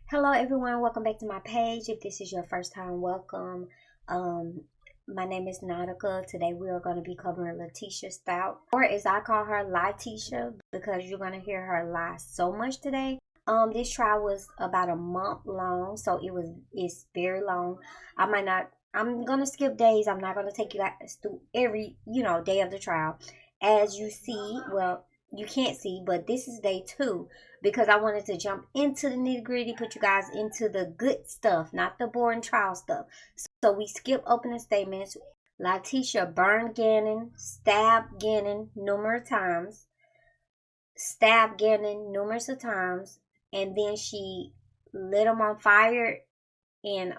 Hello everyone, welcome back to my page. If this is your first time, welcome. Um, my name is Nautica. Today we are going to be covering Lie-Ticia Stout, or as I call her, Lie-Ticia, because you're going to hear her lie so much today. This trial was about a month long, so it's very long. I'm gonna skip days. I'm not gonna take you guys through every day of the trial. As you see, well, you can't see, but this is day 2 because I wanted to jump into the nitty gritty, put you guys into the good stuff, not the boring trial stuff. So we skip opening statements. Lie-Ticia burned Gannon, stabbed Gannon numerous of times, and then she lit him on fire and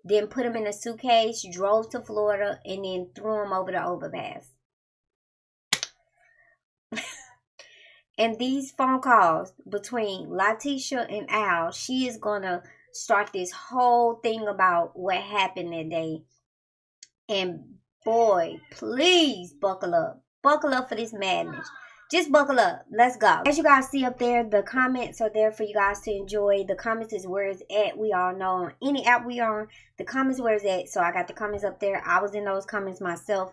then put him in a suitcase, drove to Florida, and then threw him over the overpass. And these phone calls between Lie-Ticia and Al, she is going to start this whole thing about what happened that day. And boy, please buckle up. Buckle up for this madness. Just buckle up. Let's go. As you guys see up there, the comments are there for you guys to enjoy. The comments is where it's at. We all know on any app we are on, the comments where it's at. So I got the comments up there. I was in those comments myself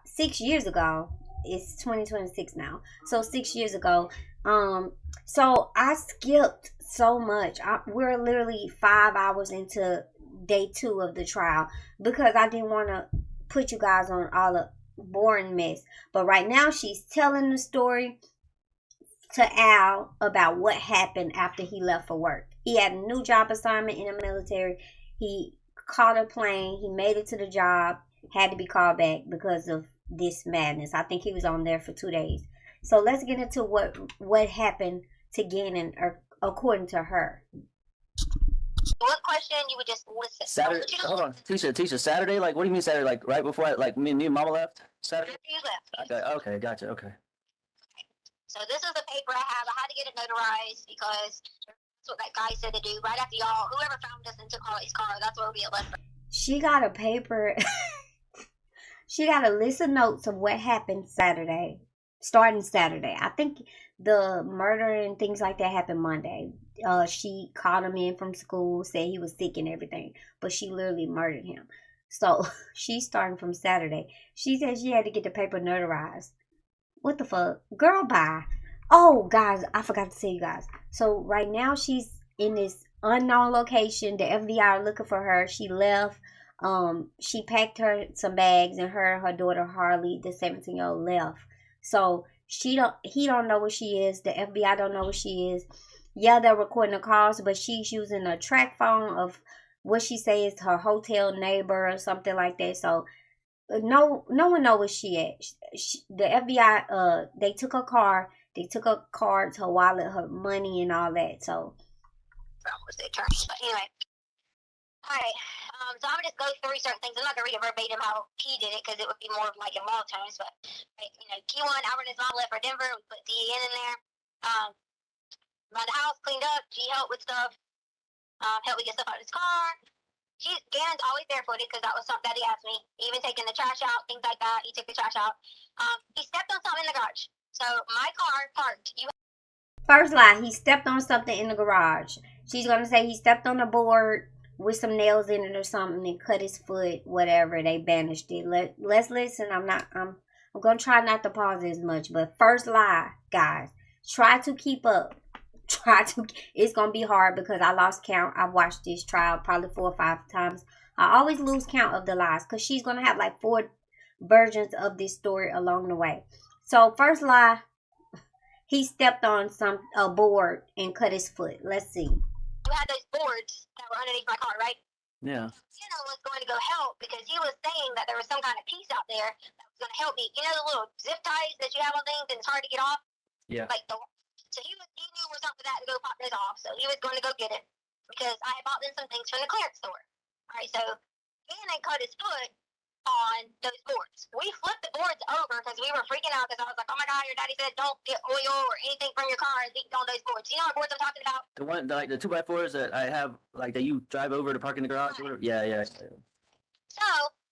6 years ago. It's 2026 now, so 6 years ago. So I skipped so much. We're literally 5 hours into day 2 of the trial because I didn't want to put you guys on all the boring mess. But right now she's telling the story to Al about what happened after he left for work. He had a new job assignment in the military. He caught a plane. He made it to the job. Had to be called back because of this madness. I think he was on there for 2 days. So let's get into what happened to Gannon, according to her. One question, you would just listen. Saturday, hold on, Tisha, Saturday, like, what do you mean Saturday? Like, right before, me and Mama left? Saturday? After you left. Okay, gotcha, okay. So this is the paper I have. I had to get it notarized because that's what that guy said to do. Right after y'all, whoever found us and took Harley's car, that's what would be a lesson. She got a paper. She got a list of notes of what happened Saturday, starting Saturday. I think the murder and things like that happened Monday. She called him in from school, said he was sick and everything, but she literally murdered him. So she's starting from Saturday. She said she had to get the paper notarized. What the fuck? Girl, bye. Oh, guys, I forgot to tell you guys. So right now she's in this unknown location. The FBI are looking for her. She left. She packed her some bags, and her daughter Harley, the 17-year-old, left. So he don't know where she is. The FBI don't know where she is. Yeah, they're recording the calls, but she's using a track phone of what she says her hotel neighbor or something like that. So no one knows where she at. The FBI they took her car, they took her cards, her wallet, her money, and all that. So was the attorney, but anyway. All right. So I'm gonna just go through certain things. I'm not gonna read it verbatim how he did it because it would be more like in law terms. But key one, Albert and his mom left for Denver. We put DN in there. Around the house, cleaned up. She helped with stuff. Helped me get stuff out of his car. Gannon's always barefooted because that was something that he asked me. Even taking the trash out, things like that. He took the trash out. He stepped on something in the garage. So my car parked. First lie, he stepped on something in the garage. She's gonna say he stepped on a board with some nails in it or something and cut his foot, whatever. They banished it. Let's listen. I'm gonna try not to pause as much, but first lie, guys. Try to keep up. It's gonna be hard because I lost count. I've watched this trial probably 4 or 5 times. I always lose count of the lies because she's gonna have like 4 versions of this story along the way. So first lie, he stepped on a board and cut his foot. Let's see. You had those boards that were underneath my car, right? Yeah. Was going to go help because he was saying that there was some kind of piece out there that was going to help me. You know the little zip ties that you have on things and it's hard to get off? Yeah. So he knew where something that to go pop those off. So he was going to go get it because I had bought them some things from the clearance store. All right, so Gannon cut his foot on those boards. We flipped the boards over because we were freaking out because I was like, oh my God, your daddy said don't get oil or anything from your car leaked on those boards. You know what boards I'm talking about? The one, like the 2x4s that I have, like that you drive over to park in the garage? Right. Yeah. So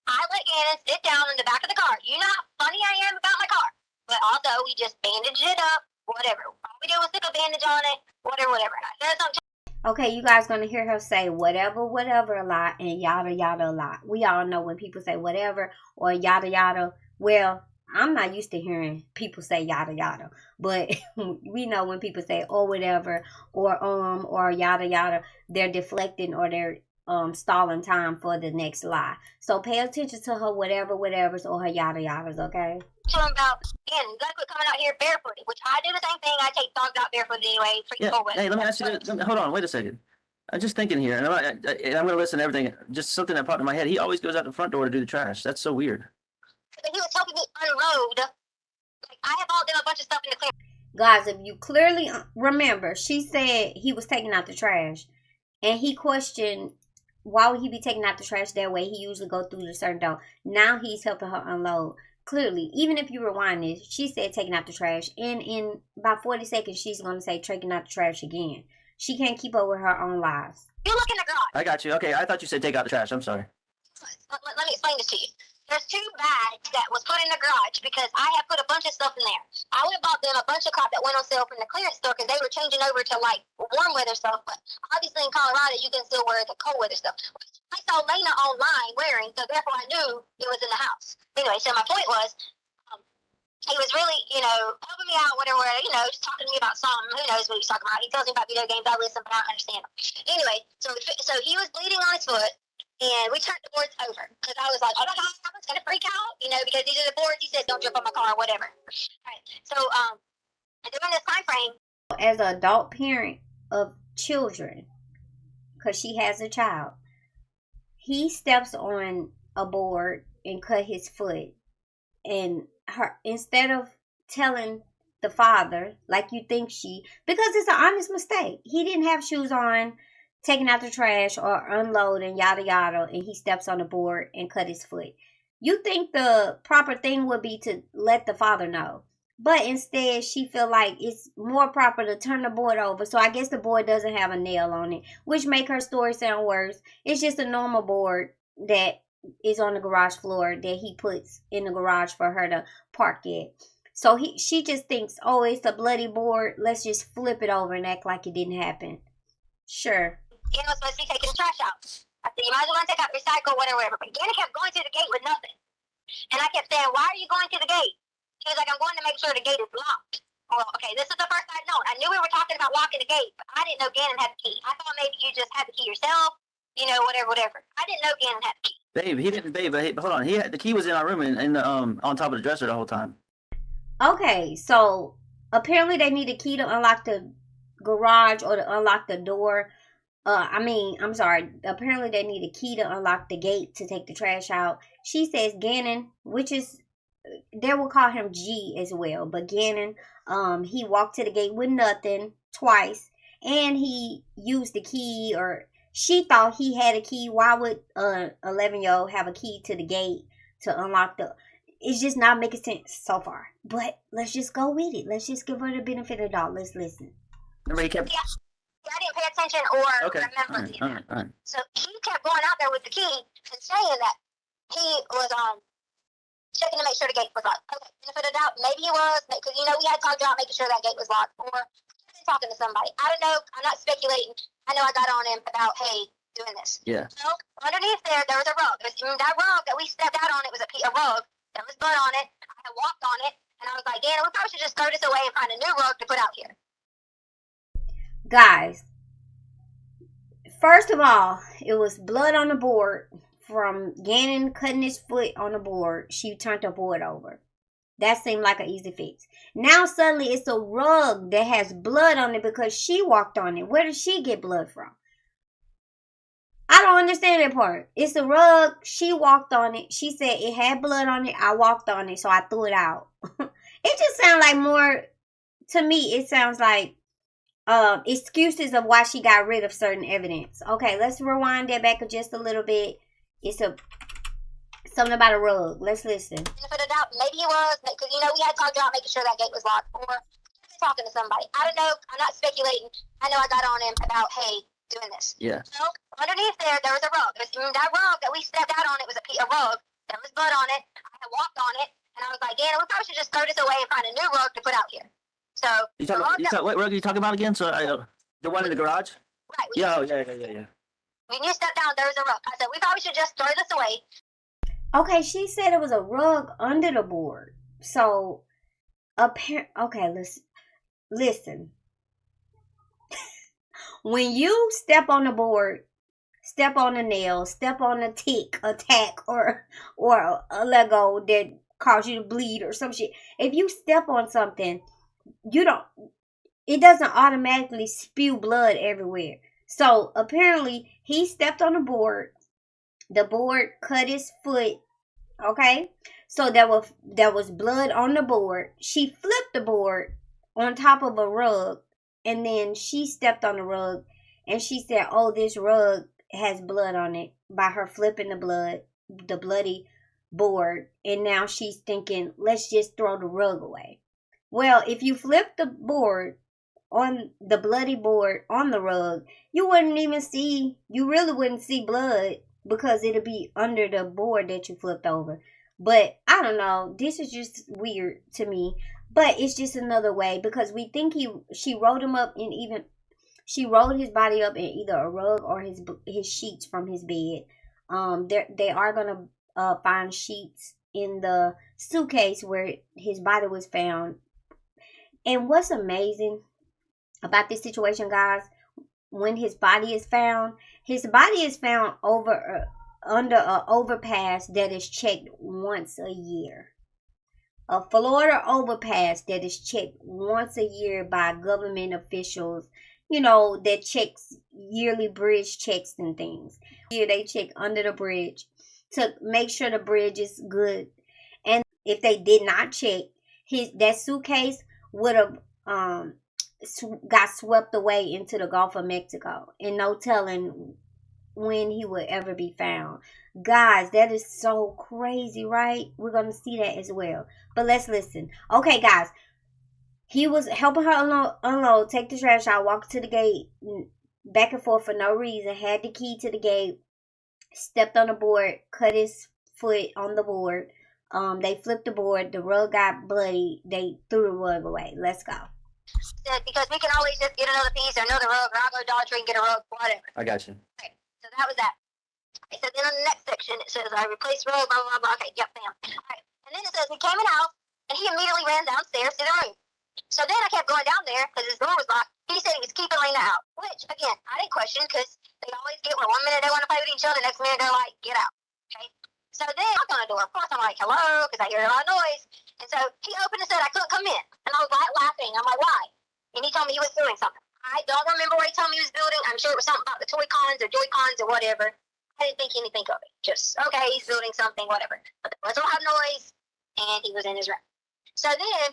I let Gannon sit down in the back of the car. You know how funny I am about my car. But also, we just bandaged it up, whatever. All we did was stick a bandage on it, whatever. And I said something. Okay, you guys gonna hear her say whatever, whatever a lot and yada yada a lot. We all know when people say whatever or yada yada. Well, I'm not used to hearing people say yada yada, but we know when people say or whatever or yada yada, they're deflecting or they're stalling time for the next lie. So pay attention to her whatever whatevers or her yada yadas, okay? About again, you gotta quit coming out here barefooted, which I do the same thing. I take dogs out barefooted anyway. Yeah. Hey, let me ask you. Hold on, wait a second. I'm just thinking here, and I'm going to listen to everything. Just something that popped in my head. He always goes out the front door to do the trash. That's so weird. But he was helping me unload. Like, I have all done a bunch of stuff in the clear. Guys, if you clearly remember, she said he was taking out the trash, and he questioned why would he be taking out the trash that way? He usually go through the certain door. Now he's helping her unload. Clearly, even if you rewind this, she said taking out the trash, and in about 40 seconds, she's going to say taking out the trash again. She can't keep up with her own lives. You look in the garage. I got you. Okay, I thought you said take out the trash. I'm sorry. Let me explain this to you. There's 2 bags that was put in the garage because I have put a bunch of stuff in there. I went and bought them a bunch of crap that went on sale from the clearance store because they were changing over to like warm weather stuff. But obviously in Colorado, you can still wear the cold weather stuff. I saw Lena online wearing, so therefore I knew it was in the house. Anyway, so my point was, he was really, helping me out, whatever, just talking to me about something. Who knows what he's talking about? He tells me about video games. I listen, but I don't understand him. Anyway, so he was bleeding on his foot. And we turned the boards over because I was like, oh my God, I was going to freak out, because these are the boards. He said, don't jump on my car or whatever. All right. So, during this time frame. As an adult parent of children, because she has a child, he steps on a board and cut his foot. And her, instead of telling the father, like you think because it's an honest mistake. He didn't have shoes on, taking out the trash or unloading, yada yada, and he steps on the board and cut his foot. You think the proper thing would be to let the father know. But instead, she feel like it's more proper to turn the board over. So I guess the board doesn't have a nail on it, which make her story sound worse. It's just a normal board that is on the garage floor that he puts in the garage for her to park it. So she just thinks, oh, it's a bloody board. Let's just flip it over and act like it didn't happen. Sure. Gannon was supposed to be taking the trash out. I said, you might as well take out recycle, whatever. But Gannon kept going to the gate with nothing. And I kept saying, why are you going to the gate? He was like, I'm going to make sure the gate is locked. Well, okay, this is the first I'd known. I knew we were talking about locking the gate, but I didn't know Gannon had the key. I thought maybe you just had the key yourself, whatever. I didn't know Gannon had the key. Babe, hold on. The key was in our room and on top of the dresser the whole time. Okay, so apparently they need a key to unlock the garage or to unlock the door. I'm sorry. Apparently they need a key to unlock the gate to take the trash out. She says Gannon, which is, they will call him G as well, but Gannon, he walked to the gate with nothing twice, and he used the key, or she thought he had a key. Why would 11-year-old have a key to the gate to unlock the? It's just not making sense so far. But let's just go with it. Let's just give her the benefit of the doubt. Let's listen. Remember he kept. Yeah. I didn't pay attention or remember the event. So he kept going out there with the key and saying that he was checking to make sure the gate was locked. Okay, benefit of the doubt, maybe he was, because we had talked about making sure that gate was locked, or talking to somebody. I don't know. I'm not speculating. I know I got on him about doing this. Yeah. So underneath there was a rug. That rug that we stepped out on, it was a rug. There was blood on it. I walked on it, and I was like, yeah, we probably should just throw this away and find a new rug to put out here. Guys, first of all, it was blood on the board from Gannon cutting his foot on the board. She turned the board over. That seemed like an easy fix. Now suddenly it's a rug that has blood on it because she walked on it. Where did she get blood from? I don't understand that part. It's a rug. She walked on it. She said it had blood on it. I walked on it, so I threw it out. It just sounds like more, to me, it sounds like excuses of why she got rid of certain evidence. Okay, let's rewind that back just a little bit. It's something about a rug. Let's listen. For the doubt, maybe he was, because we had talked about making sure that gate was locked, or talking to somebody. I don't know. I'm not speculating. I know I got on him about doing this. Yeah. So underneath there was a rug. That rug that we stepped out on, it was a rug. There was blood on it. I had walked on it, and I was like, yeah, we probably should just throw this away and find a new rug to put out here. So what rug are you talking about again? So the one in the garage? Right. Yeah. When you step down, there's a rug. I said, we probably should just throw this away. Okay, she said it was a rug under the board. So, okay, listen. When you step on the board, step on a nail, step on a tick, a tack, or a Lego that cause you to bleed or some shit. If you step on something, it doesn't automatically spew blood everywhere. So apparently he stepped on the board. The board cut his foot. Okay, so there was blood on the board. She flipped the board on top of a rug, and then she stepped on the rug, and she said, "Oh, this rug has blood on it," by her flipping the bloody board, and now she's thinking, "Let's just throw the rug away." Well, if you flip the board on the bloody board on the rug, you really wouldn't see blood because it'll be under the board that you flipped over. But I don't know, this is just weird to me. But it's just another way, because we think she rolled him up in she rolled his body up in either a rug or his sheets from his bed. They are gonna find sheets in the suitcase where his body was found. And what's amazing about this situation, guys, when his body is found under an overpass that is checked once a year. A Florida overpass that is checked once a year by government officials, that checks yearly bridge checks and things. Here they check under the bridge to make sure the bridge is good. And if they did not check, that suitcase would have got swept away into the Gulf of Mexico, and no telling when he would ever be found. Guys, that is so crazy, right? We're going to see that as well. But let's listen. Okay, guys. He was helping her unload, take the trash out, walk to the gate, back and forth for no reason, had the key to the gate, stepped on the board, cut his foot on the board. They flipped the board. The rug got bloody. They threw the rug away. Let's go. Because we can always just get another piece or another rug, or I'll go to Dollar Tree and get a rug, whatever. I got you. Okay, so that was that. Okay, so then on the next section, it says, I replaced rug, blah, blah, blah. Okay, yep, bam. All right, and then it says, he came in the house, and he immediately ran downstairs to the room. So then I kept going down there, because his door was locked. He said he was keeping Lena out, which, again, I didn't question, because they always get where 1 minute they want to play with each other, next minute they're like, get out. Okay, so then I knocked on the door. Of course, I'm like, hello, because I hear a lot of noise. And so he opened and said I couldn't come in. And I was like laughing. I'm like, why? And he told me he was doing something. I don't remember what he told me he was building. I'm sure it was something about the toy cons or Joy-Cons or whatever. I didn't think anything of it. Just, okay, he's building something, whatever. But there was a lot of noise, and he was in his room. So then,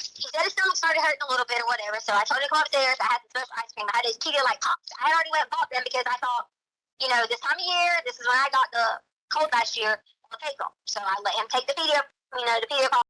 he said his stomach started hurting a little bit or whatever. So I told him to come upstairs. I had some special ice cream. I had his Pedialyte pops. I had already went and bought them because I thought, this time of year, this is when I got the cold last year, I'll take them. So I let him take the Pedialyte pop.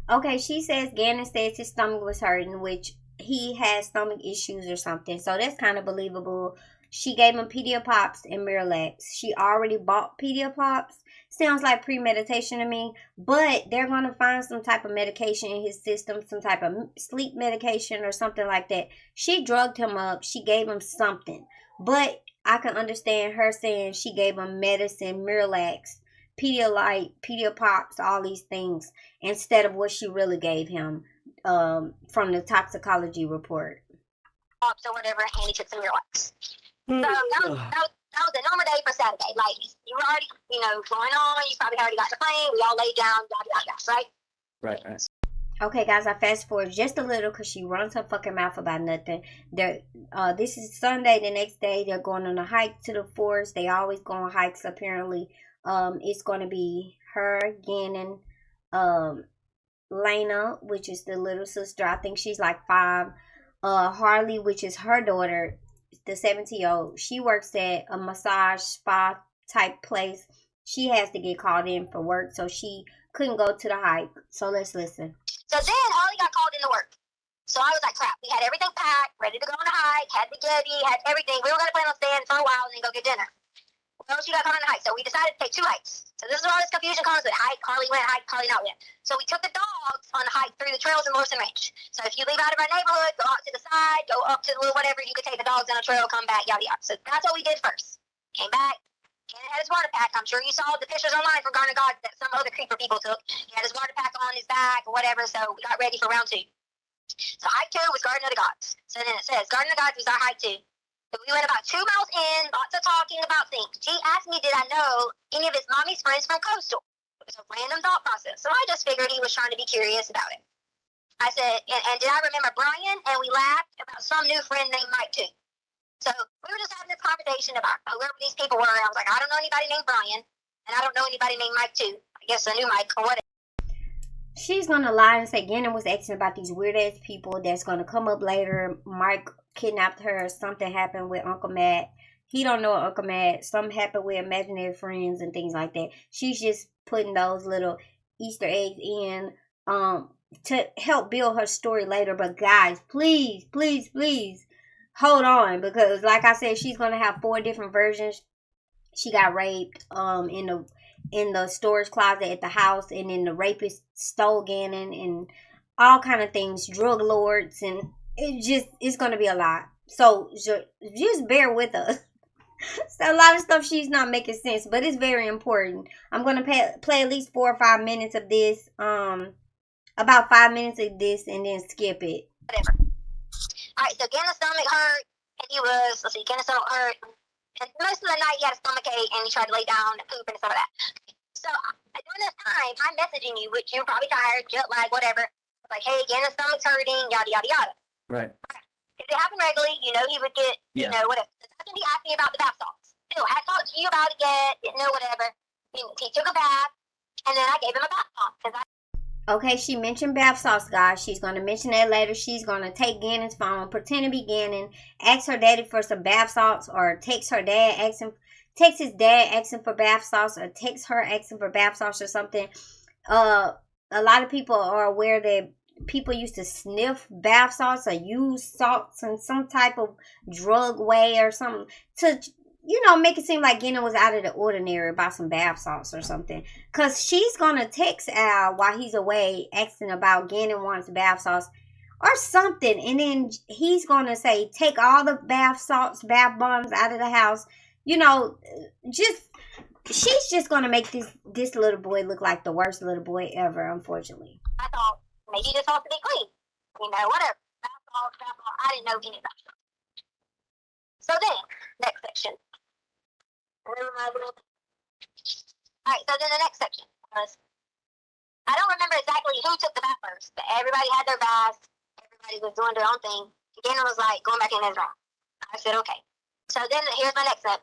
Okay, she says Gannon says his stomach was hurting, which he has stomach issues or something. So that's kind of believable. She gave him Pediapops and Miralax. She already bought Pediapops. Sounds like premeditation to me. But they're going to find some type of medication in his system, some type of sleep medication or something like that. She drugged him up. She gave him something. But I can understand her saying she gave him medicine, Miralax, Pedialyte, Pediapops, all these things, instead of what she really gave him from the toxicology report. Pops or whatever, and he took some Miralax. So that was a normal day for Saturday. Like, you were already, going on. You probably already got the plane. We all laid down, blah, blah, blah, right? Right. Okay, guys, I fast forward just a little because she runs her fucking mouth about nothing. This is Sunday. The next day, they're going on a hike to the forest. They always go on hikes, apparently. It's going to be her, Gannon, Lena, which is the little sister. I think she's like 5. Harley, which is her daughter, the 17-year-old. She works at a massage spa type place. She has to get called in for work, so she couldn't go to the hike. So let's listen. So then Harley got called into work. So I was like, crap. We had everything packed, ready to go on the hike, had the Yeti, had everything. We were going to plan on staying for a while and then go get dinner. Well, she got caught on the hike, so we decided to take 2 hikes. So this is where all this confusion comes with hike, Carly went, hike, Carly not went. So we took the dogs on the hike through the trails in Lewison Ranch. So if you leave out of our neighborhood, go out to the side, go up to the little whatever, you could take the dogs on a trail, come back, yada yada. So that's what we did first. Came back, Cannon had his water pack. I'm sure you saw the pictures online from Garden of God that some other creeper people took. He had his water pack on his back or whatever, so we got ready for round 2. So hike 2 was Garden of the Gods. So then it says Garden of the Gods was our hike 2. So we went about 2 miles in, lots of talking about things. She asked me, did I know any of his mommy's friends from Coastal? It was a random thought process. So I just figured he was trying to be curious about it. I said, and did I remember Brian? And we laughed about some new friend named Mike too. So we were just having this conversation about whoever these people were. I was like, I don't know anybody named Brian, and I don't know anybody named Mike too. I guess a new Mike or whatever. She's gonna lie and say Gannon was asking about these weird ass people that's gonna come up later. Mike kidnapped her. Something happened with Uncle Matt. He don't know Uncle Matt. Something happened with imaginary friends and things like that. She's just putting those little Easter eggs in to help build her story later. But guys, please, please, please hold on, because like I said, she's gonna have 4 different versions. She got raped in the storage closet at the house, and then the rapist stole Gannon and all kind of things, drug lords, and it's gonna be a lot. So just bear with us. So a lot of stuff she's not making sense, but it's very important. I'm gonna play at least 4 or 5 minutes of this, about 5 minutes of this, and then skip it. Whatever. All right, so Gannon's stomach hurt, and he was, Gannon's stomach hurt. And most of the night he had a stomachache and he tried to lay down and poop and stuff like that. So during this time, I'm messaging you, which you're probably tired, jet lag, whatever. Like, hey, again, the stomach's hurting, yada, yada, yada. Right. If it happened regularly, you know he would get, you know, whatever. That's when he asked me about the bath salts. Still, hadn't talked to you about it yet, didn't know whatever. He took a bath, and then I gave him a bath salt. Okay, she mentioned bath salts, guys. She's going to mention that later. She's going to take Gannon's phone, pretend to be Gannon, ask her daddy for some bath salts, or text her dad, text his dad asking for bath salts, or text her asking for bath salts or something. A lot of people are aware that people used to sniff bath salts or use salts in some type of drug way or something to, you know, make it seem like Gannon was out of the ordinary about some bath salts or something. Because she's going to text Al while he's away asking about Gannon wants bath salts or something. And then he's going to say, take all the bath salts, bath bombs out of the house. You know, she's just going to make this little boy look like the worst little boy ever, unfortunately. I thought, maybe he just wants to be clean. You know, whatever. Bath salts. I didn't know any of that stuff. So then, next section. Alright, so then the next section was, I don't remember exactly who took the bath first, but everybody had their baths, everybody was doing their own thing. Gannon was like going back in his room. I said, okay. So then here's my next step.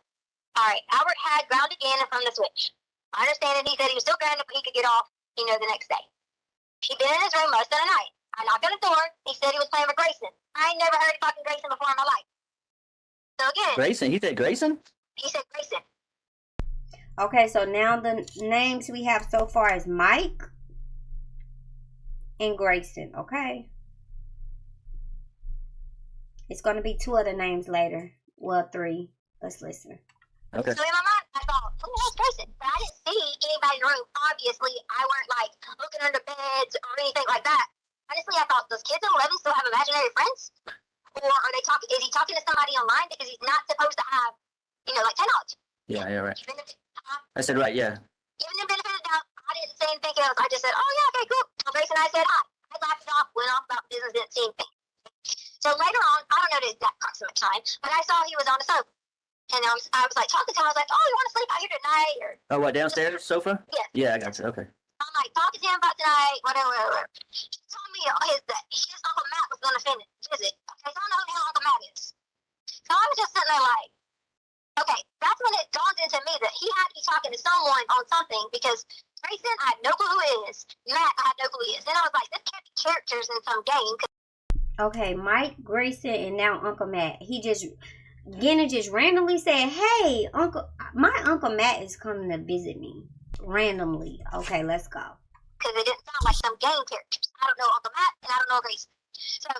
Alright, Albert had grounded Gannon from the switch. I understand that he said he was still grounded, but he could get off, you know, the next day. He'd been in his room most of the night. I knocked on the door. He said he was playing with Grayson. I ain't never heard of fucking Grayson before in my life. So again. Grayson? He said Grayson? He said Grayson. Okay, so now the names we have so far is Mike and Grayson, okay? It's going to be 2 other names later. Well, 3. Let's listen. Okay. So in my mind, I thought, who the hell's Grayson? But I didn't see anybody in the room. Obviously, I weren't like looking under beds or anything like that. Honestly, I thought, does kids at 11 still have imaginary friends? Or are they talking, is he talking to somebody online because he's not supposed to have, you know, like technology? Yeah, right. I said right, yeah. Even the benefit of the doubt, I didn't say anything else. I just said, oh yeah, okay, cool. So Grace and I said hi. I laughed it off, went off about business, didn't see anything. So later on, I don't know the exact approximate time, but I saw he was on the sofa. And I was like talking to him, I was like, oh, you want to sleep out here tonight? Or oh, what, downstairs sofa? Yeah. Yeah, I got you, okay. I'm like talking to him about tonight, whatever. He told me his Uncle Matt was going to visit. Okay, so I don't know who the hell Uncle Matt is. So I was just sitting there like, okay, that's when it dawned into me that he had to be talking to someone on something, because Grayson, I had no clue who he is. Matt, I had no clue who he is. Then I was like, this can't be characters in some game. Okay, Mike, Grayson, and now Uncle Matt. Gannon just randomly said, hey, my Uncle Matt is coming to visit me. Randomly. Okay, let's go. Because it didn't sound like some game characters. I don't know Uncle Matt, and I don't know Grayson. So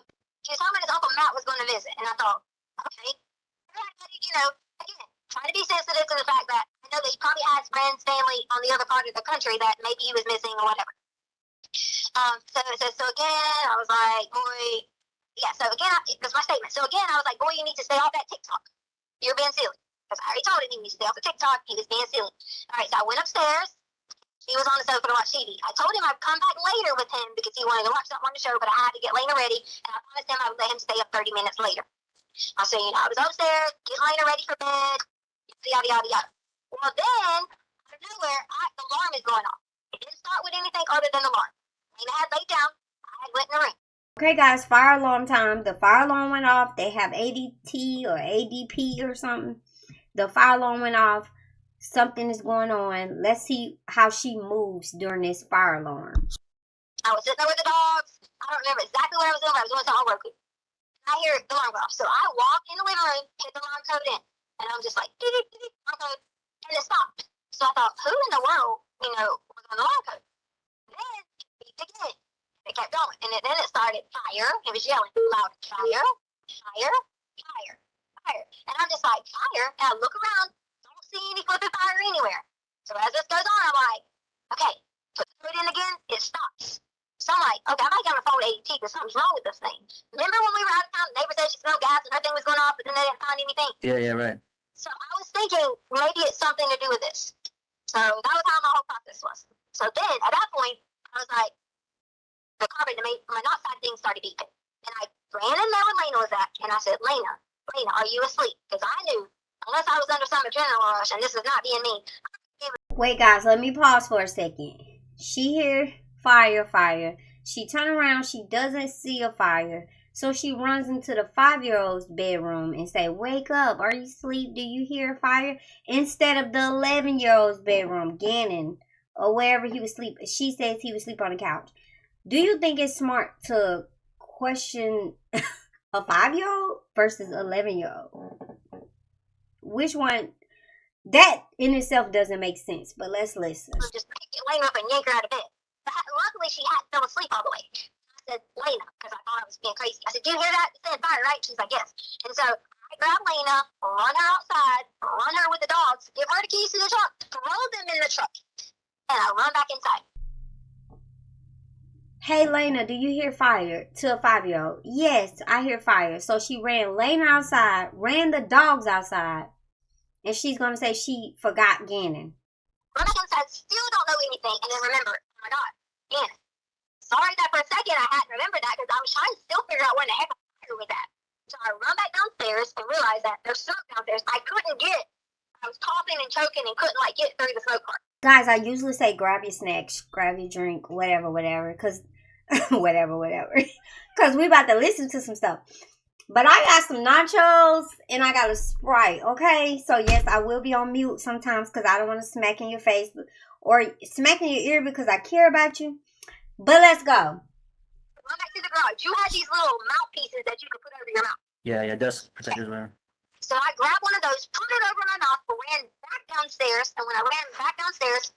she was talking about his Uncle Matt was going to visit, and I thought, okay, you know, again, trying to be sensitive to the fact that know that he probably has friends, family on the other part of the country that maybe he was missing or whatever. So again, I was like, boy, yeah. So again, that's my statement. So again, I was like, boy, you need to stay off that TikTok. You're being silly. Because I already told him he needs to stay off the TikTok. He was being silly. All right, so I went upstairs. He was on the sofa to watch TV. I told him I'd come back later with him because he wanted to watch something on the show, but I had to get Lena ready, and I promised him I would let him stay up 30 minutes later. I said, I was upstairs, getting Lena ready for bed, yada, yada, yada. Well, then, out of nowhere, the alarm is going off. It didn't start with anything other than the alarm. Lena had laid down. I had went in the room. Okay, guys, fire alarm time. The fire alarm went off. They have ADT or ADP or something. The fire alarm went off. Something is going on. Let's see how she moves during this fire alarm. I was sitting there with the dogs. I don't remember exactly what I was doing, but I was doing something on Roku. I hear the alarm go off. So I walk in the living room, hit the alarm code in, and I'm just like, alarm code, and it stopped. So I thought, who in the world, was on the alarm code? Then it beeped again. It kept going, and then it started fire. It was yelling loud, fire, fire, fire, fire. And I'm just like, fire? And I look around. See any flipping fire anywhere. So as this goes on, I'm like, okay, put the code in again, it stops. So I'm like, okay, I might get on the phone with ADT because something's wrong with this thing. Remember when we were out of town, the neighbor said she smelled gas and her thing was going off, but then they didn't find anything? Yeah, right. So I was thinking maybe it's something to do with this. So that was how my whole process was. So then at that point, I was like, the carpet, my outside thing started beeping. And I ran in there where Lena was at, and I said, Lena, are you asleep? Because I knew, unless I was under some adrenaline rush, and this is not being mean. Wait, guys, let me pause for a second. She hear fire. She turn around. She doesn't see a fire. So she runs into the 5-year-old's bedroom and say, wake up. Are you asleep? Do you hear a fire? Instead of the 11-year-old's bedroom, Gannon, or wherever he was asleep. She says he was asleep on the couch. Do you think it's smart to question a 5-year-old versus 11-year-old? Which one? That in itself doesn't make sense, but let's listen. Just lay her up and yank her out of bed. Luckily, she hadn't fell asleep all the way. I said, Lena, because I thought I was being crazy. I said, do you hear that? It said fire, right? She's like, yes. And so I grab Lena, run her outside, run her with the dogs, give her the keys to the truck, throw them in the truck, and I run back inside. Hey, Lena, do you hear fire? To a 5-year-old. Yes, I hear fire. So she ran Lena outside, ran the dogs outside, and she's going to say she forgot Gannon. Run back inside, still don't know anything, and then remember, oh my God, Gannon. Sorry that for a second I hadn't remembered that because I was trying to still figure out when the heck I fire with that. So I run back downstairs and realized that there's smoke downstairs. I was coughing and choking and couldn't get through the smoke part. Guys, I usually say grab your snacks, grab your drink, whatever, because whatever. Because we about to listen to some stuff. But I got some nachos and I got a Sprite, okay? So, yes, I will be on mute sometimes because I don't want to smack in your face or smack in your ear because I care about you. But let's go. Run back to the garage. You had these little mouthpieces that you could put over your mouth. Yeah, dust protectors were. So I grabbed one of those, put it over my mouth, ran back downstairs, and when I ran back downstairs,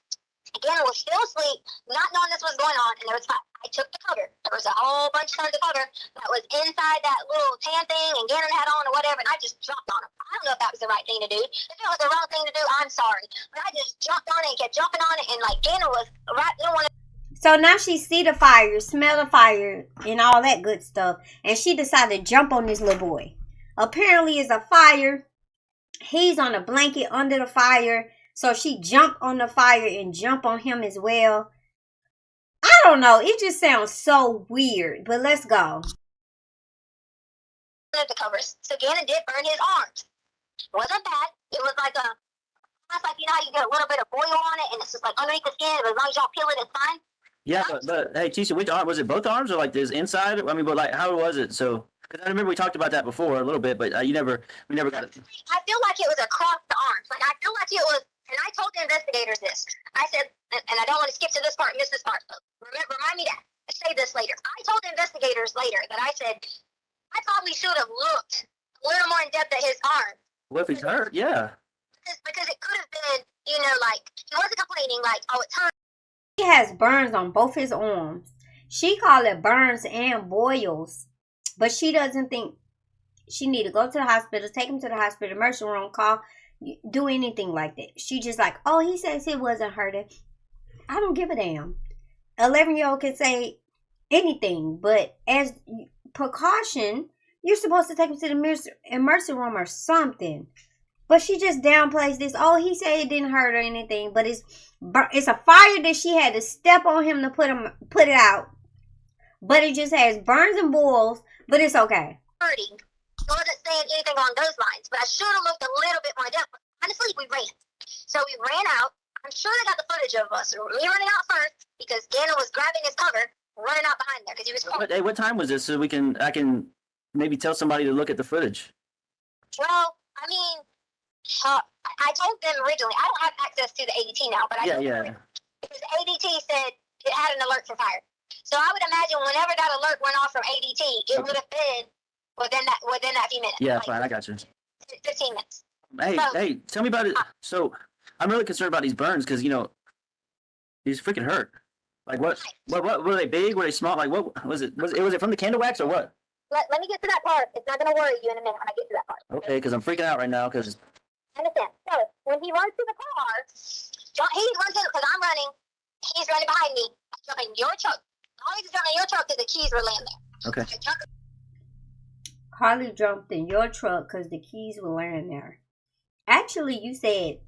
again, I was still asleep, not knowing this was going on, and there was fire. I took the cover. There was a whole bunch of tons of cover that was inside that little tan thing, and Gannon had on or whatever, and I just jumped on him. I don't know if that was the right thing to do. If it was the wrong thing to do, I'm sorry. But I just jumped on it and kept jumping on it, and Gannon was right, So now she see the fire, smell the fire, and all that good stuff, and she decided to jump on this little boy. Apparently, it's a fire. He's on a blanket under the fire. So she jumped on the fire and jumped on him as well. I don't know. It just sounds so weird. But let's go. The covers. So Gannon did burn his arms. It wasn't bad. It was like almost like, how you get a little bit of oil on it and it's just underneath the skin. But as long as y'all peel it, it's fine. Yeah, but hey, Tisha, which arm? Was it both arms or this inside? I mean, but how was it? So, because I remember we talked about that before a little bit, but we never got it. I feel like it was across the arms. I feel like it was. And I told the investigators this. I said, and I don't want to skip to this part and miss this part. But remind me to say this later. I told the investigators later that I said, I probably should have looked a little more in depth at his arm. What if he's hurt? Yeah. Because it could have been, he wasn't complaining it hurt. He has burns on both his arms. She called it burns and boils. But she doesn't think she need to go to the hospital, take him to the hospital, emergency room, call, do anything like that. She just like, oh, he says it wasn't hurting. I don't give a damn. 11-year-old can say anything, but as precaution, you're supposed to take him to the emergency room or something. But she just downplays this. Oh, he said it didn't hurt or anything, but it's a fire that she had to step on him to put it out. But it just has burns and boils, but it's okay. Hurting. I wasn't saying anything along those lines, but I should have looked a little bit more depth. Honestly, we ran. So we ran out. I'm sure they got the footage of us. We running out first because Gannon was grabbing his cover, running out behind there because he was cold. Hey, what time was this? So I can maybe tell somebody to look at the footage. Well, I mean, I told them originally. I don't have access to the ADT now, but yeah. Because ADT said it had an alert for fire. So I would imagine whenever that alert went off from ADT, it would have been within that few minutes. Yeah, like, fine, I got you. 15 minutes. Hey, tell me about it. So I'm really concerned about these burns because he's freaking hurt. Like what were they big? Were they small? Like what was it? Was it from the candle wax or what? Let me get to that part. It's not going to worry you in a minute when I get to that part. Okay, because I'm freaking out right now because. I understand. So when he runs to the car, he runs in because I'm running. He's running behind me. I jump in your truck. Harley just jumped in your truck because the keys were laying there. Okay. Harley jumped in your truck because the keys were laying there. Actually, you said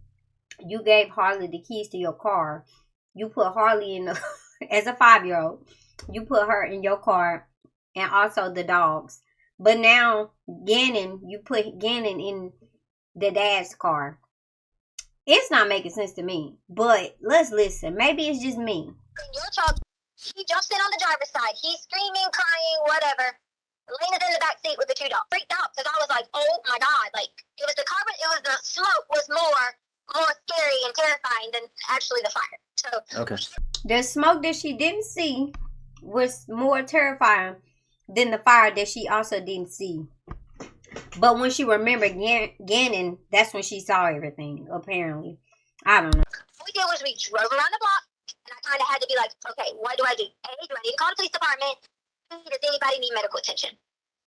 you gave Harley the keys to your car. You put Harley in the, as a 5-year-old, you put her in your car and also the dogs. But now, you put Gannon in the dad's car. It's not making sense to me, but let's listen. Maybe it's just me. In your truck, he jumps in on the driver's side. He's screaming, crying, whatever. Lena's in the back seat with the 2 dogs. Freaked out because I was like, oh my God. Like, it was the smoke was more scary and terrifying than actually the fire. So okay. The smoke that she didn't see was more terrifying than the fire that she also didn't see. But when she remembered Gannon, that's when she saw everything, apparently. I don't know. What we did was we drove around the block, and I kind of had to be like, okay, what do I do? A, do I need to call the police department? B, does anybody need medical attention?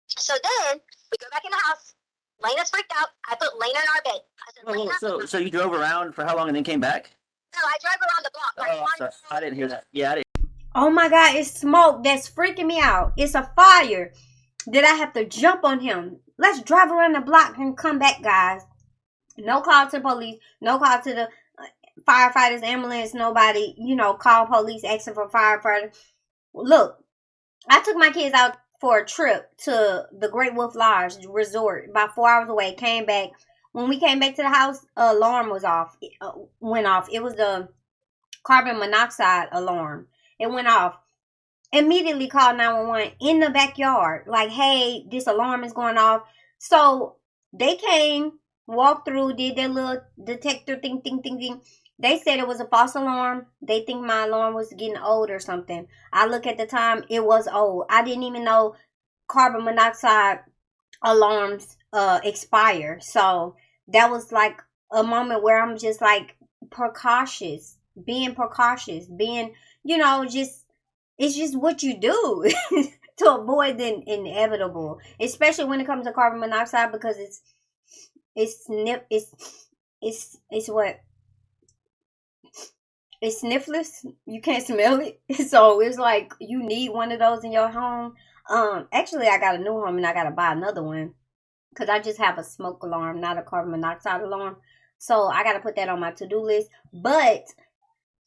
So then, we go back in the house. Lena's freaked out. I put Lena in our bed. I said, so you drove around for how long and then came back? No, I drove around the block. I didn't hear that. Yeah, I didn't. Oh my God, it's smoke that's freaking me out. It's a fire. Did I have to jump on him? Let's drive around the block and come back, guys. No call to the police. No call to the firefighters, ambulance, nobody, call police asking for firefighter. Look, I took my kids out for a trip to the Great Wolf Lodge Resort, about 4 hours away, came back. When we came back to the house, alarm was off. Went off. It was the carbon monoxide alarm. It went off. Immediately called 911 in the backyard. Like, hey, this alarm is going off. So they came, walked through, did their little detector thing. They said it was a false alarm. They think my alarm was getting old or something. I look at the time, it was old. I didn't even know carbon monoxide alarms expire. So that was like a moment where I'm just like being precautious, being, it's just what you do to avoid the inevitable, especially when it comes to carbon monoxide, because it's sniffless. You can't smell it. So it's like you need one of those in your home. Actually, I got a new home and I got to buy another one because I just have a smoke alarm, not a carbon monoxide alarm. So I got to put that on my to-do list. But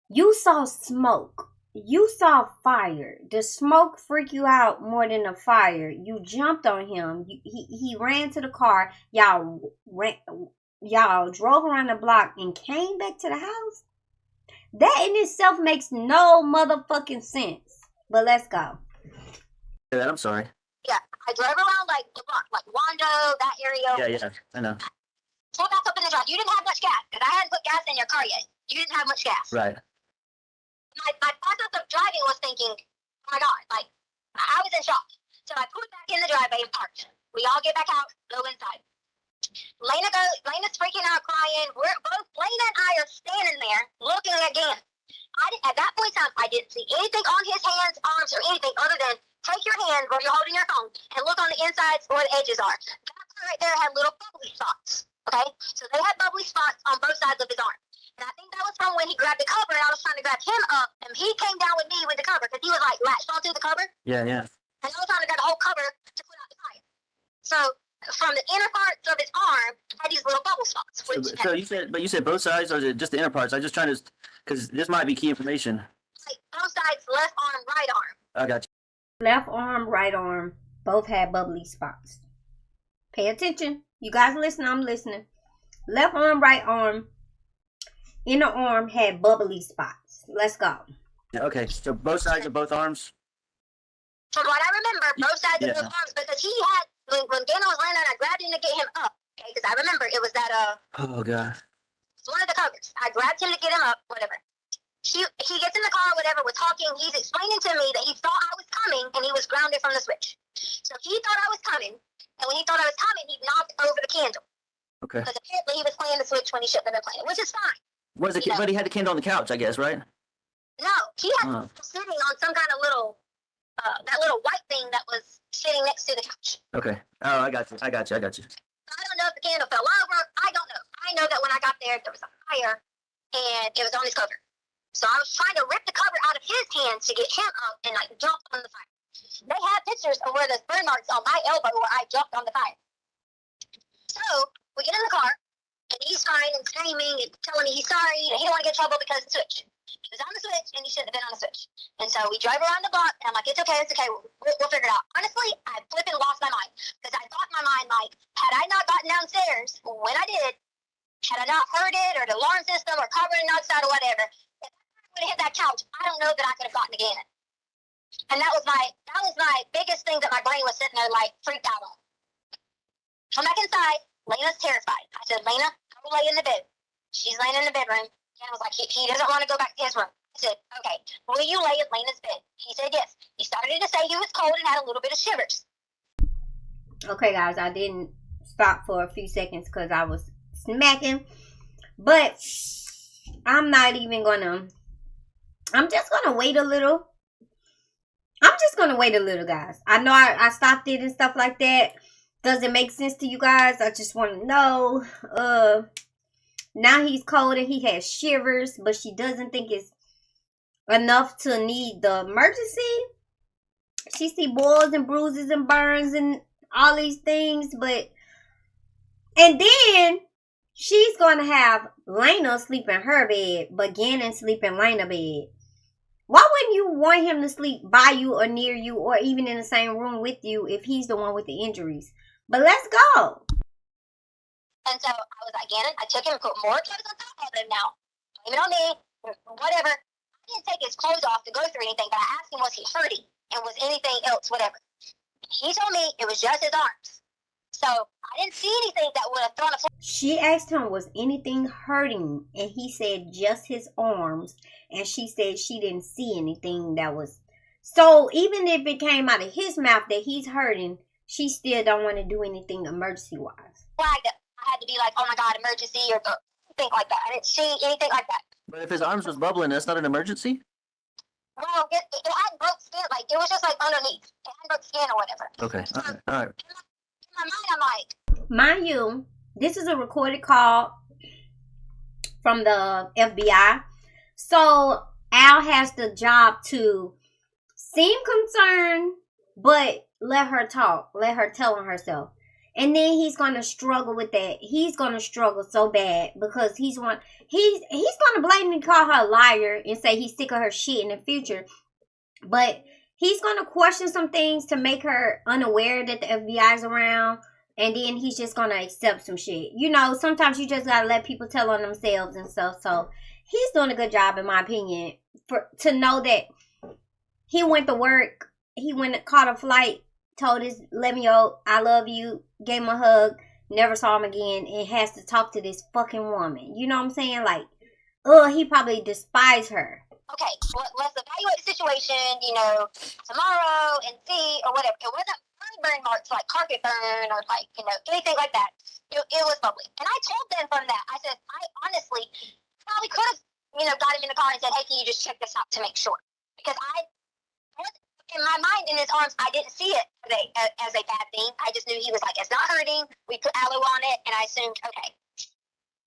you saw smoke. You saw fire. The smoke freaked you out more than the fire. You jumped on him. He ran to the car. Y'all drove around the block and came back to the house. That in itself makes no motherfucking sense. But let's go. I'm sorry. Yeah, I drove around like the block, like Wando, that area. Yeah, I know. Pull back up in the drive. You didn't have much gas because I hadn't put gas in your car yet. You didn't have much gas. Right. My process of driving was thinking, oh my God, like, I was in shock. So I pulled back in the driveway and parked. We all get back out, go inside. Lena's freaking out, crying. Lena and I are standing there looking again. At that point in time, I didn't see anything on his hands, arms, or anything other than take your hand where you're holding your phone and look on the insides where the edges are. That part right there had little bubbly spots. Okay? So they had bubbly spots on both sides of his arm. And I think that was from when he grabbed the cover and I was trying to grab him up and he came down with me with the cover because he was like latched onto the cover. Yeah, yeah. And I was trying to grab the whole cover to put out the fire. So from the inner parts of his arm had these little bubble spots. So you said both sides, or is it just the inner parts? I'm just trying to, because this might be key information. Like both sides, left arm, right arm. I got you. Left arm, right arm, both had bubbly spots. Pay attention. You guys listen, I'm listening. Left arm, right arm, inner arm had bubbly spots. Let's go. Okay, so both sides of both arms? From what I remember, both sides of both arms, because he had, when Dana was laying down, I grabbed him to get him up, okay, because I remember it was that, oh, God. One of the covers. I grabbed him to get him up, whatever. He gets in the car, whatever, we're talking, he's explaining to me that he thought I was coming, and he was grounded from the switch. So he thought I was coming, and when he thought I was coming, he knocked over the candle. Okay. Because apparently he was playing the switch when he shouldn't have been playing it, which is fine. But he had the candle on the couch, I guess, right? No, he had sitting on some kind of little, that little white thing that was sitting next to the couch. Okay. Oh, I got you. I don't know if the candle fell over. I don't know. I know that when I got there was a fire, and it was on his cover. So I was trying to rip the cover out of his hands to get him up and like jump on the fire. They had pictures of where the burn marks on my elbow where I jumped on the fire. So we get in the car, and he's crying and screaming and telling me he's sorry and he don't want to get in trouble because of the switch. He was on the switch, and he shouldn't have been on the switch. And so we drive around the block, and I'm like, it's okay, we'll figure it out. Honestly, I flipping lost my mind, because I thought in my mind, like, had I not gotten downstairs when I did, had I not heard it, or the alarm system, or covering outside, or whatever, if I would have hit that couch, I don't know that I could have gotten again. And that was my biggest thing that my brain was sitting there, like, freaked out on. Come back inside. Lena's terrified. I said, Lena, go lay in the bed. She's laying in the bedroom. And I was like, he doesn't want to go back to his room. I said, okay, will you lay in Lena's bed? He said yes. He started to say he was cold and had a little bit of shivers. Okay, guys, I didn't stop for a few seconds because I was smacking. But I'm not even gonna. I'm just gonna wait a little. Guys. I know I stopped it and stuff like that. Does it make sense to you guys? I just want to know. Now he's cold and he has shivers, but she doesn't think it's enough to need the emergency. She see boils and bruises and burns and all these things, and then she's gonna have Lena sleep in her bed, but Gannon sleep in Lena's bed. Why wouldn't you want him to sleep by you or near you or even in the same room with you if he's the one with the injuries? But let's go. And so I was like, Gannon, I took him and put more clothes on top of him now. Blame it on me, whatever. I didn't take his clothes off to go through anything, but I asked him, was he hurting? And was anything else, whatever. He told me it was just his arms. So I didn't see anything that would have thrown a... She asked him, was anything hurting? And he said just his arms. And she said she didn't see anything that was... So even if it came out of his mouth that he's hurting, she still don't want to do anything emergency-wise. Flagged it. I had to be like, oh my God, emergency or anything like that. I didn't see anything like that. But if his arms was bubbling, that's not an emergency? Well, it hadn't broke skin. Like, it was just like underneath. It hadn't broke skin or whatever. Okay. All right. In my mind, I'm like... Mind you, this is a recorded call from the FBI. So Al has the job to seem concerned, but let her talk. Let her tell on herself. And then he's going to struggle with that. He's going to struggle so bad because he's going to blatantly call her a liar and say he's sick of her shit in the future. But he's going to question some things to make her unaware that the FBI is around. And then he's just going to accept some shit. You know, sometimes you just got to let people tell on themselves and stuff. So he's doing a good job, in my opinion, to know that he went to work. He caught a flight, told his Lemio, I love you, gave him a hug, never saw him again, and has to talk to this fucking woman. You know what I'm saying? Like, he probably despised her. Okay, well, let's evaluate the situation, tomorrow and see, or whatever. It wasn't burn marks like carpet burn or like, anything like that. It was bubbly. And I told them from that, I said, I honestly probably could have, got him in the car and said, hey, can you just check this out to make sure? Because in in my mind, in his arms, I didn't see it as a bad thing. I just knew he was like, it's not hurting. We put aloe on it, and I assumed, okay.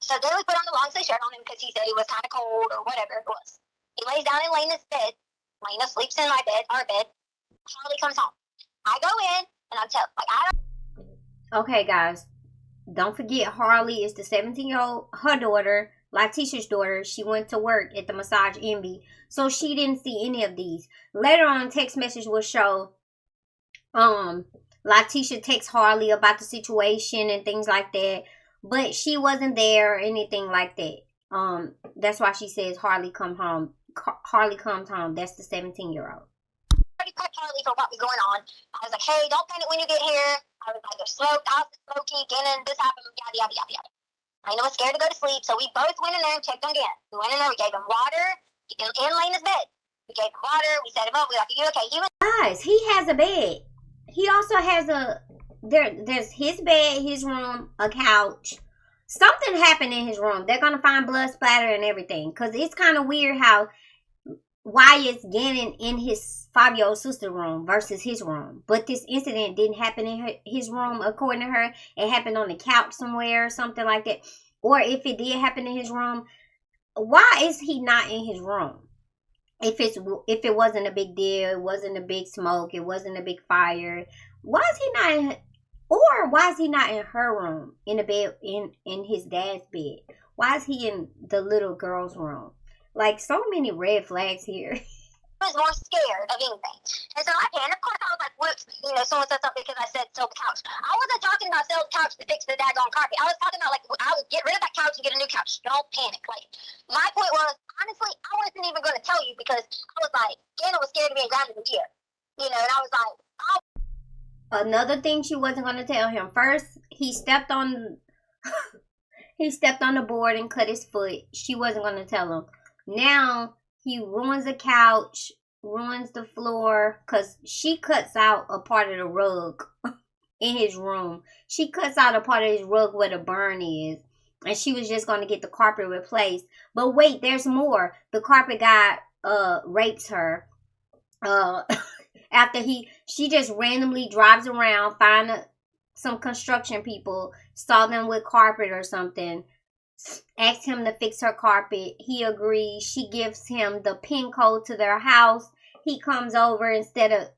So then we put on the long sleeve shirt on him because he said he was kind of cold or whatever it was. He lays down in Lena's bed. Lena sleeps in our bed. Harley comes home. I go in, and I'm telling, like, I don't. Okay, guys. Don't forget, Harley is the 17-year-old, her daughter, Lie-Ticia'S daughter. She went to work at the Massage Envy, so she didn't see any of these. Later on, text message will show Lie-Ticia texts Harley about the situation and things like that, but she wasn't there or anything like that. That's why she says Harley comes home. Harley comes home. That's the 17-year-old. I already prepped Harley for what was going on. I was like, hey, don't panic when you get here. I was like, there's smoke, the house is smoky, Gannon, this happened, yada, yada, yada, yada. I know was scared to go to sleep, so we both went in there and checked on Gannon. We went in there, we gave him water in Lena's bed. We gave him water, we set him up, we were like, are you okay? He was... Guys, he has a bed. He also has there's his bed, his room, a couch. Something happened in his room. They're going to find blood splatter and everything. Because it's kind of weird how Wyatt's Gannon in his 5-year-old sister's room versus his room. But this incident didn't happen in his room, according to her. It happened on the couch somewhere or something like that. Or if it did happen in his room, why is he not in his room? If it wasn't a big deal, it wasn't a big smoke, it wasn't a big fire, why is he not in, or why is he not in her room, in the bed, in his dad's bed? Why is he in the little girl's room? Like, so many red flags here. I was more scared of anything. And so I panicked. Of course, I was like, whoops, someone said something because I said sell the couch. I wasn't talking about sell the couch to fix the daggone carpet. I was talking about, like, I would get rid of that couch and get a new couch. Don't panic. Like, my point was, honestly, I wasn't even going to tell you because I was like, Gannon was scared of being grounded a year. And I was like, oh. Another thing she wasn't going to tell him. First, he stepped on the board and cut his foot. She wasn't going to tell him. Now, he ruins the couch, ruins the floor, because she cuts out a part of the rug in his room. She cuts out a part of his rug where the burn is. And she was just going to get the carpet replaced. But wait, there's more. The carpet guy rapes her. After she just randomly drives around, find some construction people, saw them with carpet or something. Asked him to fix her carpet. He agrees. She gives him the pin code to their house. He comes over. Instead of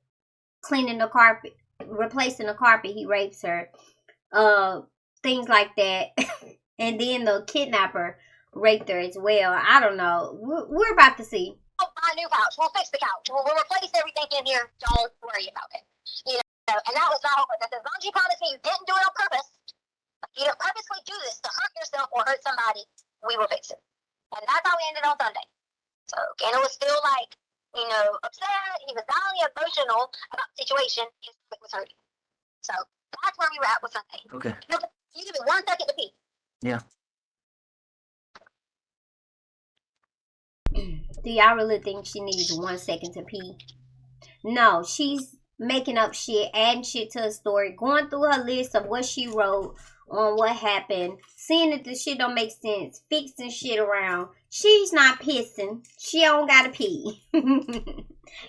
cleaning the carpet, replacing the carpet, he rapes her. Things like that. And then the kidnapper raped her as well. I don't know. We're about to see. We'll buy a new couch. We'll fix the couch. We'll replace everything in here. Don't worry about it. And that was my hope. As long as you promise me you didn't do it on purpose, you don't purposely do this to hurt yourself or hurt somebody, we will fix it. And that's how we ended on Sunday. So Gannon was still upset. He was not only emotional about the situation, his stomach was hurting. So that's where we were at with Sunday. Okay. You give me 1 second to pee. Yeah. Do y'all really think she needs 1 second to pee? No, she's making up shit, adding shit to her story, going through her list of what she wrote on what happened, seeing that the shit don't make sense, fixing shit around. She's not pissing. She don't gotta pee.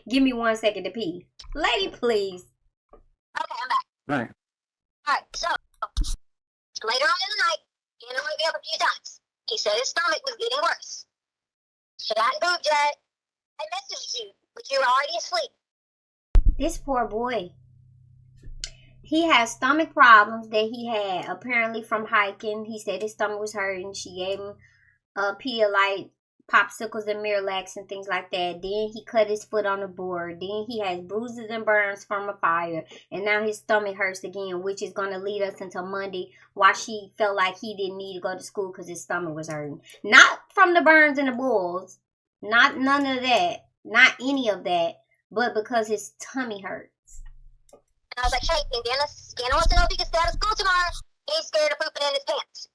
Give me 1 second to pee. Lady, please. Okay, I'm back. Alright, so later on in the night, Gannon woke me up a few times. He said his stomach was getting worse. She hadn't moved yet. I messaged you, but you were already asleep. This poor boy. He has stomach problems that he had apparently from hiking. He said his stomach was hurting. She gave him Pedialyte, popsicles, and Miralax and things like that. Then he cut his foot on the board. Then he has bruises and burns from a fire. And now his stomach hurts again, which is going to lead us until Monday, why she felt like he didn't need to go to school because his stomach was hurting. Not from the burns and the boils. Not none of that. Not any of that. But because his tummy hurts. And I was like, hey, Gannon wants to know if he can stay out of school tomorrow. He's scared of pooping in his pants.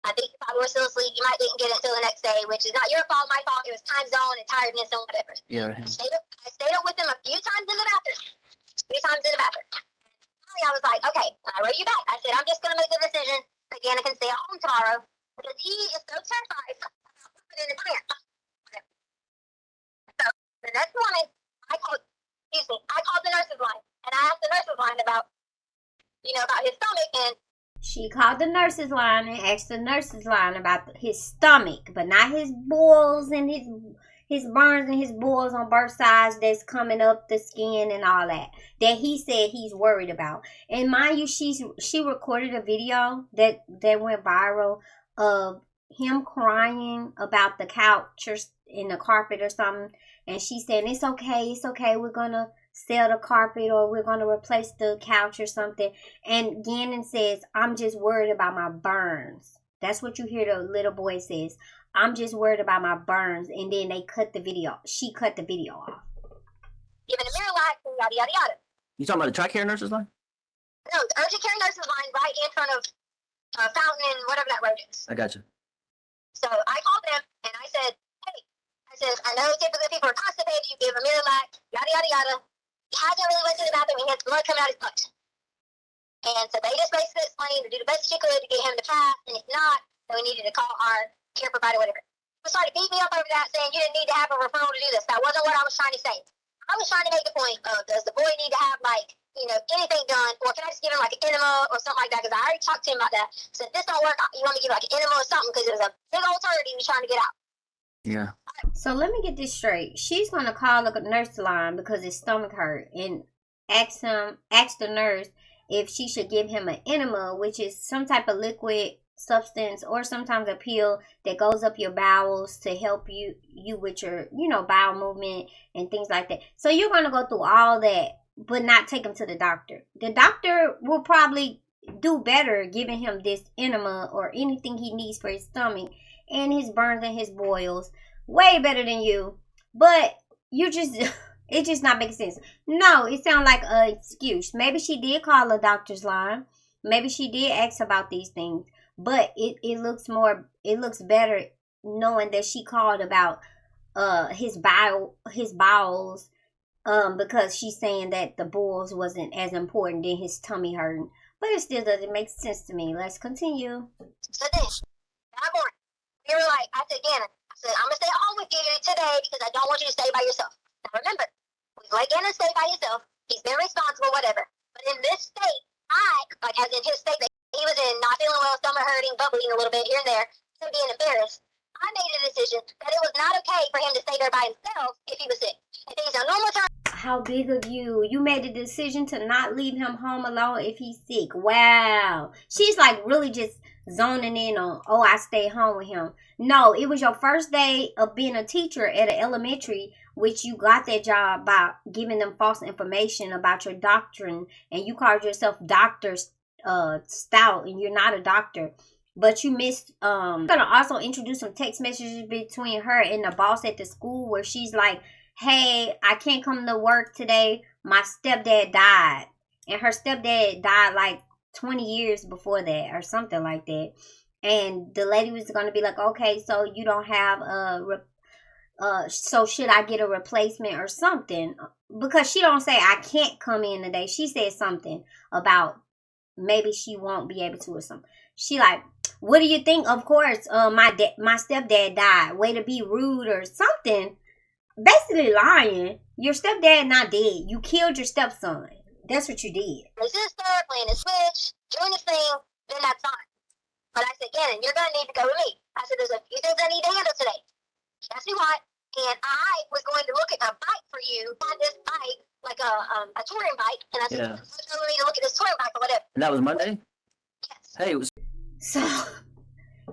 I think if I were still asleep, you might didn't get it until the next day, which is not your fault, my fault. It was time zone and tiredness and whatever. Yeah. I stayed up with him a few times in the bathroom. Finally, I was like, okay, I wrote you back. I said, I'm just going to make the decision that Gannon can stay at home tomorrow because he is so terrified about pooping in his pants. So the next morning, I called excuse me, I called the nurse's line, and I asked the nurse's line about, about his stomach, and she called the nurse's line and asked the nurse's line about his stomach, but not his boils and his burns and his boils on both sides that's coming up the skin and all that he said he's worried about. And mind you, she recorded a video that went viral of him crying about the couch or in the carpet or something, and she said it's okay, we're gonna sell the carpet or we're gonna replace the couch or something. And Gannon says, I'm just worried about my burns. That's what you hear the little boy says. I'm just worried about my burns. And then they cut the video. She cut the video off. Giving a Miralax and yada, yada, yada. You talking about the TRICARE nurse's line? No, the urgent care nurse's line right in front of Fountain and whatever that road is. I got you. So I called them and I said, hey, I know typically people are constipated, you give a Miralax, yada, yada, yada. He hasn't really went to the bathroom and he had blood coming out his butt. And so they just basically explained to do the best she could to get him to pass, and if not, then we needed to call our care provider, whatever. They started to beat me up over that, saying you didn't need to have a referral to do this. That wasn't what I was trying to say. I was trying to make the point of, does the boy need to have, anything done, or can I just give him, an enema or something like that? Because I already talked to him about that. So if this don't work, you want me to give, an enema or something, because it was a big old turd he was trying to get out. Yeah. So let me get this straight. She's going to call the nurse line because his stomach hurt and ask the nurse if she should give him an enema, which is some type of liquid substance or sometimes a pill that goes up your bowels to help you with your, bowel movement and things like that. So you're going to go through all that, but not take him to the doctor. The doctor will probably do better giving him this enema or anything he needs for his stomach and his burns and his boils. Way better than you. But you just... It just not making sense. No, it sounds like an excuse. Maybe she did call a doctor's line. Maybe she did ask about these things. But it looks better knowing that she called about his bowels because she's saying that the boils wasn't as important than his tummy hurting. But it still doesn't make sense to me. Let's continue. So then, that morning, we were like, I said, Gannon, I'm going to stay at home with you today because I don't want you to stay by yourself. Now remember, we let Gannon stay by himself. He's been responsible, whatever. But in this state, as in his state that he was in, not feeling well, stomach hurting, bubbling a little bit here and there, him being embarrassed, I made a decision that it was not okay for him to stay there by himself if he was sick. If he's a normal time. How big of you. You made a decision to not leave him home alone if he's sick. Wow. She's like really just zoning in on, I stay home with him. No, it was your first day of being a teacher at an elementary, which you got that job by giving them false information about your doctrine, and you called yourself Dr. Stout, and you're not a doctor. But you missed, I'm going to also introduce some text messages between her and the boss at the school where she's like, hey, I can't come to work today. My stepdad died. And her stepdad died like 20 years before that or something like that. And the lady was going to be like, okay, so you don't have so should I get a replacement or something? Because she don't say I can't come in today. She said something about maybe she won't be able to or something. She like, what do you think? Of course, my stepdad died. Way to be rude or something. Basically lying. Your stepdad not dead. You killed your stepson. That's what you did. My sister playing the Switch, doing this thing, then that's fine. But I said, Gannon, you're going to need to go with me. I said, there's a few things I need to handle today. She asked me what, and I was going to look at a bike for you. I had this bike, like a touring bike, and I said, yeah. You need to look at this touring bike or whatever. And that was Monday? Yes. Hey, it was... So,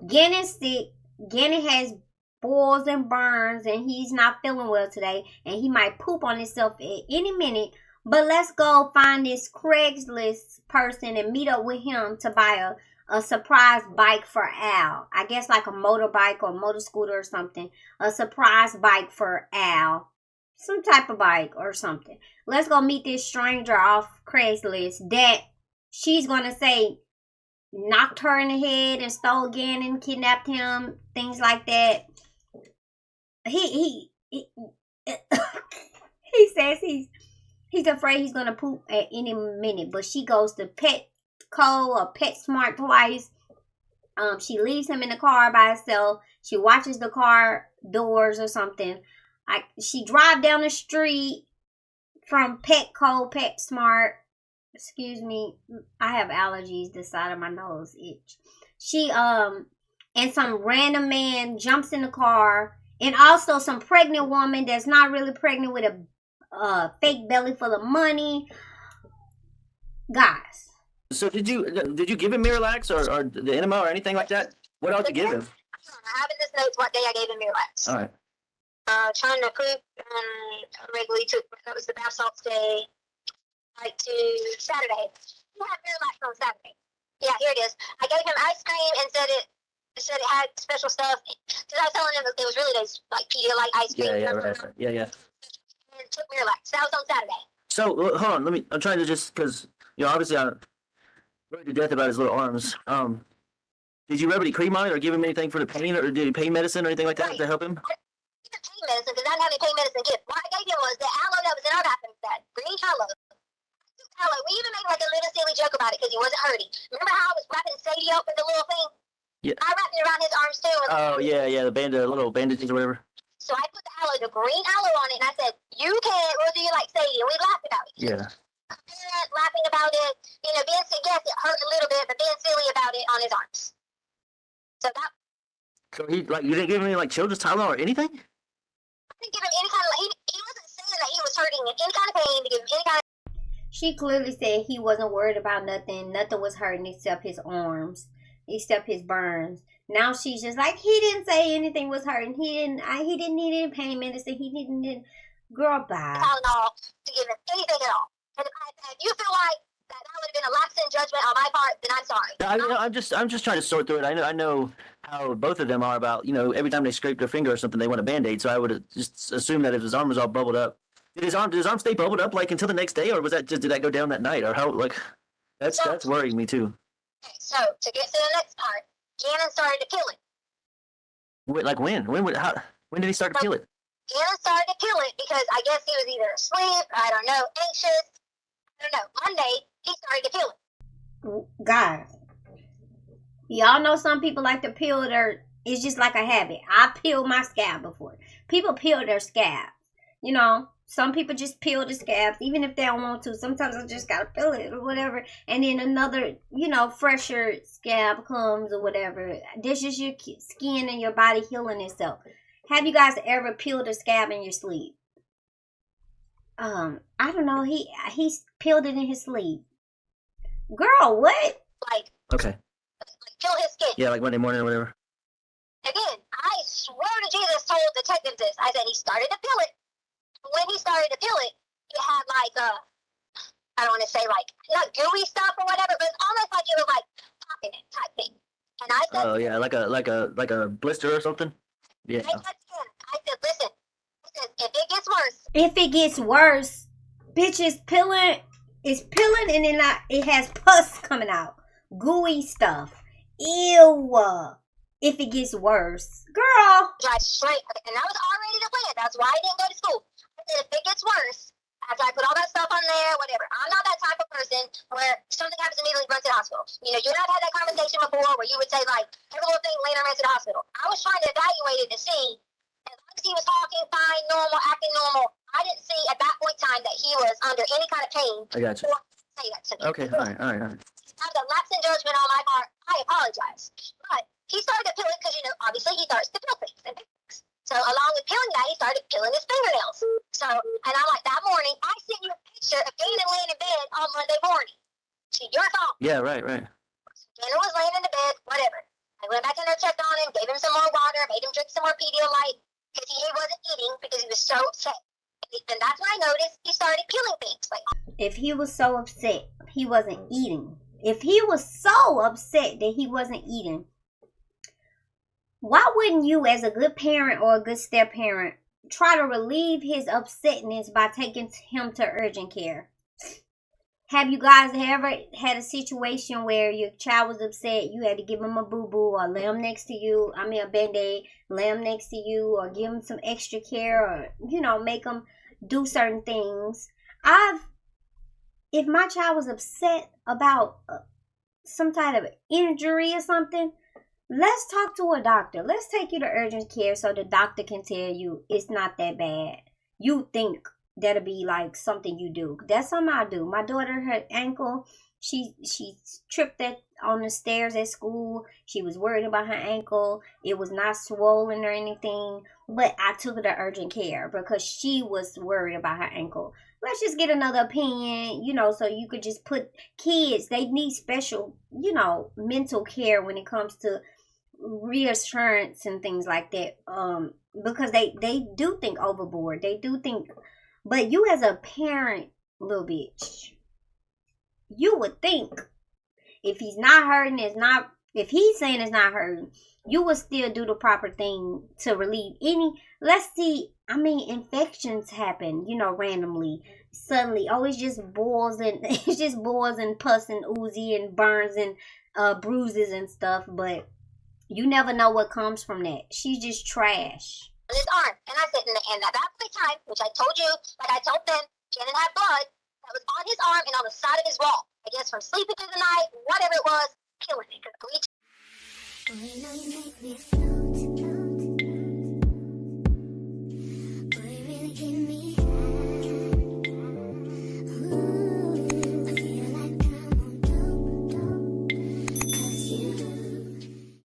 Gannon's sick. Gannon has boils and burns, and he's not feeling well today, and he might poop on himself at any minute. But let's go find this Craigslist person and meet up with him to buy a surprise bike for Al. I guess like a motorbike or motor scooter or something. A surprise bike for Al. Some type of bike or something. Let's go meet this stranger off Craigslist that she's going to say knocked her in the head and stole Gannon, kidnapped him, things like that. He says he's afraid he's going to poop at any minute. But she goes to Petco or PetSmart twice. She leaves him in the car by herself. She watches the car doors or something. She drive down the street from Petco, PetSmart. Excuse me, I have allergies. The side of my nose itch. She and some random man jumps in the car, and also some pregnant woman that's not really pregnant with a fake belly full of money. Guys. So did you give him Miralax or the enema or anything like that? What else did you give him? I have in this notes what day I gave him Miralax. All right. Trying to poop regularly took, that was the bath salts day, like to Saturday. You had Miralax on Saturday. Yeah, here it is. I gave him ice cream and said it had special stuff. Because I was telling him it was really those like Pedialyte ice cream. Yeah, right. Yeah. And took Miralax. That was on Saturday. So hold on, I'm trying to just because obviously I'm worried to death about his little arms. Did you rub any cream on it or give him anything for the pain or did he pain medicine or anything like that to help him? Pain medicine because I didn't have any pain medicine gift. What I gave him was the aloe that was in our bathroom, that green aloe. We even made like a little silly joke about it because he wasn't hurting. Remember how I was wrapping Sadie up with the little thing? Yeah. I wrapped it around his arms too. Oh yeah, the little bandages or whatever. So I put the green aloe on it, and I said, "You can't. What do you like, Sadie?" And we laughed about it. Yeah. Laughing about it, being yes, it hurt a little bit, but being silly about it on his arms. So that. So you didn't give him any like children's Tylenol or anything? I didn't give him any kind of. He wasn't saying that he was hurting in any kind of pain to give him any kind of. She clearly said he wasn't worried about nothing. Nothing was hurting except his arms, except his burns. Now she's just like, he didn't say anything was hurting. He didn't need any pain medicine. He didn't need. Girl, bye. Tylenol to give him anything at all. And if you feel like that would have been a lapse in judgment on my part, then I'm sorry. I'm just trying to sort through it. I know how both of them are about. Every time they scrape their finger or something, they want a Band-Aid. So I would just assume that if his arm was all bubbled up, did his arm stay bubbled up like until the next day, or was that did that go down that night, or how that's worrying me too. Okay, so to get to the next part, Gannon started to kill it. Wait, like when? When did he start to kill it? Gannon started to kill it because I guess he was either asleep, I don't know, anxious, I don't know. Monday, he started to kill it. Guys, y'all know some people like to peel it's just like a habit. I peeled my scab before. People peel their scabs. Some people just peel the scabs, even if they don't want to. Sometimes I just gotta peel it or whatever. And then another, fresher scab comes or whatever. This is your skin and your body healing itself. Have you guys ever peeled a scab in your sleep? I don't know. He peeled it in his sleep. Girl, what? Okay. Like peel his skin. Yeah, like Monday morning or whatever. Again, I swear to Jesus told detectives this. I said he started to peel it. When he started to peel it, it had I don't want to say not gooey stuff or whatever, but it's almost like it was popping it type thing. And I said, oh yeah, like a blister or something. Yeah. I said, listen, if it gets worse. If it gets worse, bitch is peeling, and then it has pus coming out, gooey stuff. Ew. If it gets worse, girl. Drive straight, and I was already the plan. That's why I didn't go to school. If it gets worse, after I put all that stuff on there, whatever. I'm not that type of person where something happens immediately, run to the hospital. You and I've had that conversation before where you would say every little thing later ran to the hospital. I was trying to evaluate it to see, as long as he was talking fine, normal, acting normal, I didn't see at that point in time that he was under any kind of pain. I got you. Or say that to me. Okay, all right. That was a lapse in judgment on my part. I apologize. But he started to peel it because, obviously he starts to peel things and things. So along with peeling that, he started peeling his fingernails. So, and I'm like, that morning, I sent you a picture of Gannon laying in bed on Monday morning. To your fault. Yeah, right. Gannon was laying in the bed, whatever. I went back in there, checked on him, gave him some more water, made him drink some more Pedialyte, because he wasn't eating because he was so upset. And that's when I noticed he started peeling things. If he was so upset, he wasn't eating. If he was so upset that he wasn't eating, why wouldn't you, as a good parent or a good step-parent, try to relieve his upsetness by taking him to urgent care? Have you guys ever had a situation where your child was upset, you had to give him a boo-boo or lay him next to you, a Band-Aid, lay him next to you, or give him some extra care, or, make him do certain things? If my child was upset about some type of injury or something, let's talk to a doctor. Let's take you to urgent care so the doctor can tell you it's not that bad. You think that'll be like something you do. That's something I do. My daughter, her ankle, she tripped on the stairs at school. She was worried about her ankle. It was not swollen or anything, but I took her to urgent care because she was worried about her ankle. Let's just get another opinion, so you could just put kids, they need special, mental care when it comes to reassurance and things like that. Because they do think overboard. They do think, but you as a parent, little bitch, you would think if he's not hurting, if he's saying it's not hurting, you would still do the proper thing to relieve any. Let's see. I mean, infections happen, randomly, suddenly. Oh, it's just boils and pus and oozy and burns and bruises and stuff. But you never know what comes from that. She's just trash. His arm, and I said, and at that time, which I told you, like I told them, Shannon had blood that was on his arm and on the side of his wall. I guess from sleeping through the night, whatever it was, killing me.